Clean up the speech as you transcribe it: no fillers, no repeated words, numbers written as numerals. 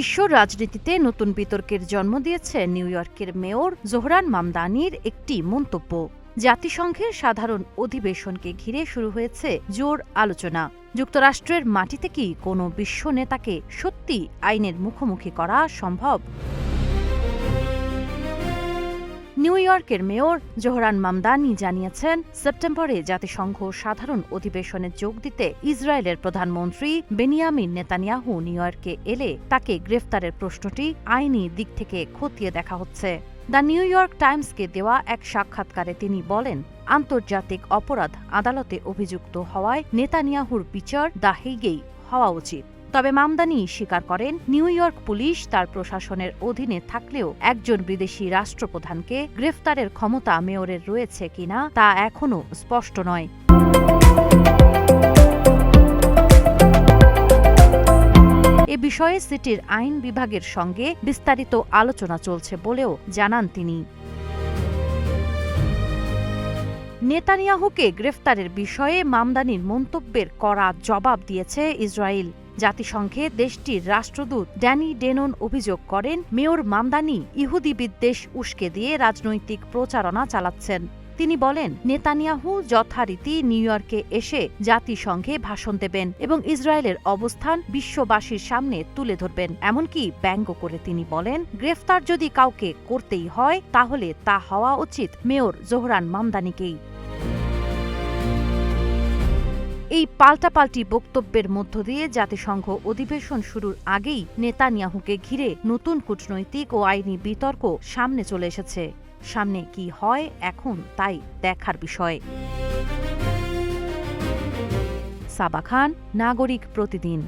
বিশ্ব রাজনীতিতে নতুন বিতর্কের জন্ম দিয়েছে নিউ ইয়র্কের মেয়র জোহরান মামদানির একটি মন্তব্য। জাতিসংঘের সাধারণ অধিবেশনকে ঘিরে শুরু হয়েছে জোর আলোচনা। যুক্তরাষ্ট্রের মাটিতে কি কোনো বিশ্ব নেতাকে সত্যি আইনের মুখোমুখি করা সম্ভব? নিউ ইয়র্কের মেয়র জোহরান মামদানি জানিয়েছেন, সেপ্টেম্বরে জাতিসংঘ সাধারণ অধিবেশনে যোগ দিতে ইসরায়েলের প্রধানমন্ত্রী বেনিয়ামিন নেতানিয়াহু নিউ ইয়র্কে এলে তাকে গ্রেফতারের প্রশ্নটি আইনি দিক থেকে খতিয়ে দেখা হচ্ছে। দ্য নিউ ইয়র্ক টাইমসকে দেওয়া এক সাক্ষাৎকারে তিনি বলেন, আন্তর্জাতিক অপরাধ আদালতে অভিযুক্ত হওয়ায় নেতানিয়াহুর বিচার দ্য হেগেই হওয়া উচিত। তবে মামদানি স্বীকার করেন, নিউ ইয়র্ক পুলিশ তার প্রশাসনের অধীনে থাকলেও একজন বিদেশি রাষ্ট্রপ্রধানকে গ্রেফতারের ক্ষমতা মেয়রের রয়েছে কিনা তা এখনও স্পষ্ট নয়। এ বিষয়ে সিটির আইন বিভাগের সঙ্গে বিস্তারিত আলোচনা চলছে বলেও জানান তিনি। নেতানিয়াহুকে গ্রেফতারের বিষয়ে মামদানির মন্তব্যের কড়া জবাব দিয়েছে ইসরায়েল। জাতিসংঘে দেশটির রাষ্ট্রদূত ড্যানি ডেনন অভিযোগ করেন, মেয়র মামদানি ইহুদি বিদ্বেষ উস্কে দিয়ে রাজনৈতিক প্রচারণা চালাচ্ছেন। তিনি বলেন, নেতানিয়াহু যথারীতি নিউ ইয়র্কে এসে জাতিসংঘে ভাষণ দেবেন এবং ইসরায়েলের অবস্থান বিশ্ববাসীর সামনে তুলে ধরবেন। এমনকি ব্যঙ্গ করে তিনি বলেন, গ্রেফতার যদি কাউকে করতেই হয় তাহলে তা হওয়া উচিত মেয়র জোহরান মামদানিকেই। এই পাল্টাপাল্টি বক্তব্যের মধ্য দিয়ে জাতিসংঘ অধিবেশন শুরুর আগেই নেতানিয়াহুকে ঘিরে নতুন কূটনৈতিক ও আইনি বিতর্ক সামনে চলে এসেছে। সামনে কি হয় এখন তাই দেখার বিষয়। সাবা খান, নাগরিক প্রতিদিন।